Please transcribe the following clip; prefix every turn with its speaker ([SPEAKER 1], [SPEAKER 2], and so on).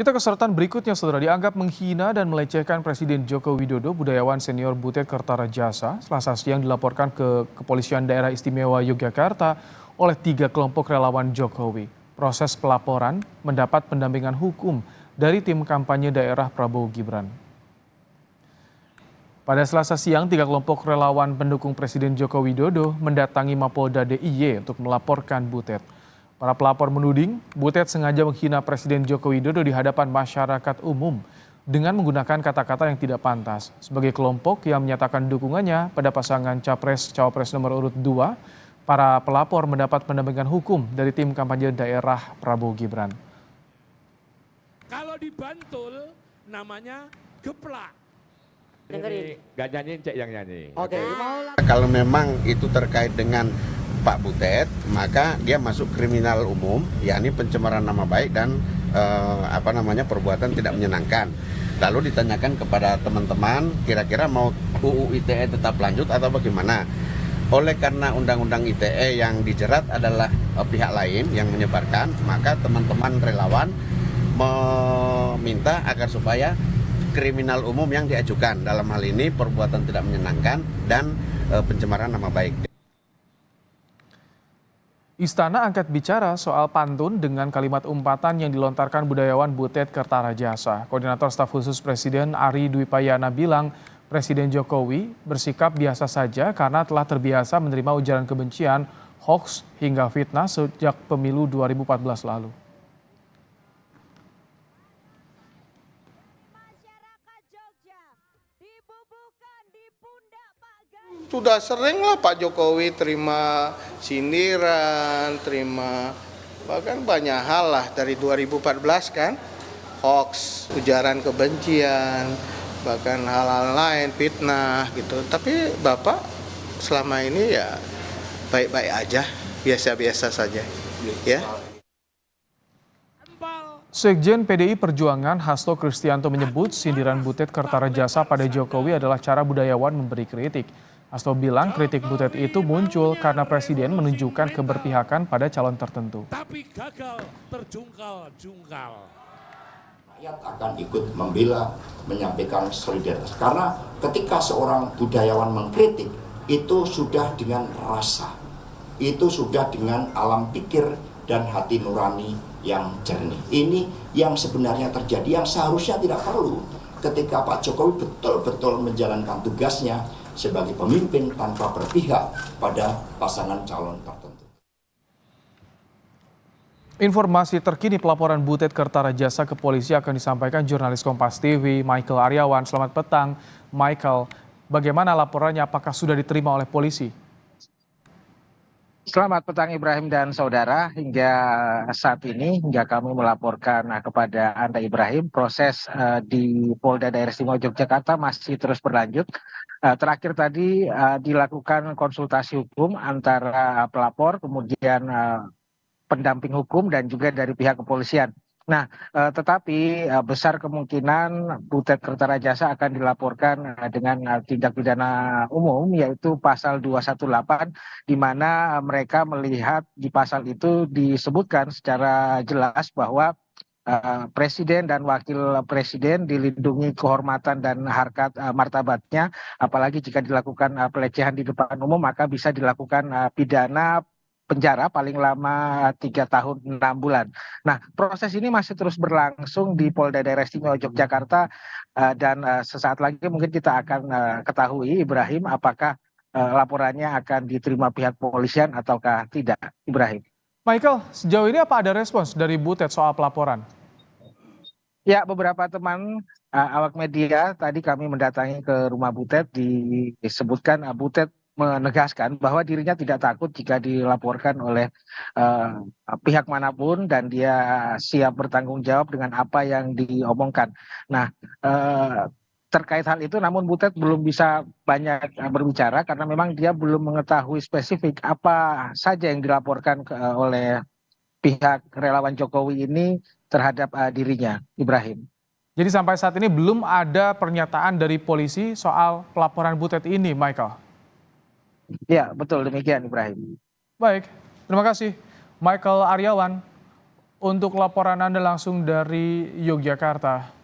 [SPEAKER 1] Kita ke sorotan berikutnya, saudara. Dianggap menghina dan melecehkan Presiden Joko Widodo, budayawan senior Butet Kertarajasa Selasa siang dilaporkan ke Kepolisian Daerah Istimewa Yogyakarta oleh 3 kelompok relawan Jokowi. Proses pelaporan mendapat pendampingan hukum dari tim kampanye daerah Prabowo Gibran. Pada Selasa siang, 3 kelompok relawan pendukung Presiden Joko Widodo mendatangi Mapolda DIY untuk melaporkan Butet. Para pelapor menuding Butet sengaja menghina Presiden Joko Widodo di hadapan masyarakat umum dengan menggunakan kata-kata yang tidak pantas. Sebagai kelompok yang menyatakan dukungannya pada pasangan Capres-Cawapres nomor urut 2, para pelapor mendapat pendampingan hukum dari tim kampanye daerah Prabowo Gibran.
[SPEAKER 2] Kalau di Bantul namanya geplak.
[SPEAKER 3] Ini gak nyanyiin, Cek yang nyanyi.
[SPEAKER 4] Oke.
[SPEAKER 5] Kalau memang itu terkait dengan Pak Butet, maka dia masuk kriminal umum, yakni pencemaran nama baik dan perbuatan tidak menyenangkan. Lalu ditanyakan kepada teman-teman, kira-kira mau UU ITE tetap lanjut atau bagaimana? Oleh karena Undang-Undang ITE yang dijerat adalah pihak lain yang menyebarkan, maka teman-teman relawan meminta agar supaya kriminal umum yang diajukan, dalam hal ini perbuatan tidak menyenangkan dan pencemaran nama baik.
[SPEAKER 1] Istana angkat bicara soal pantun dengan kalimat umpatan yang dilontarkan budayawan Butet Kertarajasa. Koordinator Staf Khusus Presiden Ari Dwi Payana bilang Presiden Jokowi bersikap biasa saja karena telah terbiasa menerima ujaran kebencian, hoax hingga fitnah sejak pemilu 2014 lalu.
[SPEAKER 6] Sudah sering lah Pak Jokowi terima sindiran, terima bahkan banyak hal lah dari 2014 kan, hoax, ujaran kebencian, bahkan hal-hal lain, fitnah gitu. Tapi Bapak selama ini ya baik-baik aja, biasa-biasa saja, ya.
[SPEAKER 1] Sekjen PDI Perjuangan Hasto Kristianto menyebut sindiran Butet Kertarajasa pada Jokowi adalah cara budayawan memberi kritik. Hasto bilang kritik Butet itu muncul karena Presiden menunjukkan keberpihakan pada calon tertentu.
[SPEAKER 2] Tapi gagal terjungkal-jungkal.
[SPEAKER 7] Rakyat akan ikut membela, menyampaikan solidaritas. Karena ketika seorang budayawan mengkritik, itu sudah dengan rasa. Itu sudah dengan alam pikir dan hati nurani yang jernih. Ini yang sebenarnya terjadi, yang seharusnya tidak perlu. Ketika Pak Jokowi betul-betul menjalankan tugasnya sebagai pemimpin tanpa berpihak pada pasangan calon tertentu.
[SPEAKER 1] Informasi terkini pelaporan Butet Kertarajasa ke polisi akan disampaikan jurnalis Kompas TV Michael Aryawan. Selamat petang, Michael. Bagaimana laporannya? Apakah sudah diterima oleh polisi?
[SPEAKER 4] Selamat petang Ibrahim dan saudara. Hingga saat ini, hingga kami melaporkan kepada Anda Ibrahim, proses di Polda Daerah Istimewa Yogyakarta masih terus berlanjut. Terakhir tadi dilakukan konsultasi hukum antara pelapor, kemudian pendamping hukum dan juga dari pihak kepolisian. Nah, tetapi besar kemungkinan Butet Kertarajasa akan dilaporkan dengan tindak pidana umum, yaitu pasal 218, di mana mereka melihat di pasal itu disebutkan secara jelas bahwa Presiden dan Wakil Presiden dilindungi kehormatan dan harkat martabatnya, apalagi jika dilakukan pelecehan di depan umum maka bisa dilakukan pidana penjara paling lama 3 tahun 6 bulan. Nah, proses ini masih terus berlangsung di Polda Daerah Istimewa Yogyakarta dan sesaat lagi mungkin kita akan ketahui Ibrahim apakah laporannya akan diterima pihak kepolisian ataukah tidak, Ibrahim.
[SPEAKER 1] Michael, sejauh ini apa ada respons dari Butet soal pelaporan?
[SPEAKER 4] Ya, beberapa teman awak media tadi kami mendatangi ke rumah Butet, disebutkan Butet menegaskan bahwa dirinya tidak takut jika dilaporkan oleh pihak manapun dan dia siap bertanggung jawab dengan apa yang diomongkan. Nah, terkait hal itu namun Butet belum bisa banyak berbicara karena memang dia belum mengetahui spesifik apa saja yang dilaporkan oleh pihak relawan Jokowi ini terhadap dirinya, Ibrahim.
[SPEAKER 1] Jadi sampai saat ini belum ada pernyataan dari polisi soal pelaporan Butet ini, Michael?
[SPEAKER 4] Ya, betul demikian, Ibrahim.
[SPEAKER 1] Baik, terima kasih Michael Aryawan. untuk laporan Anda langsung dari Yogyakarta.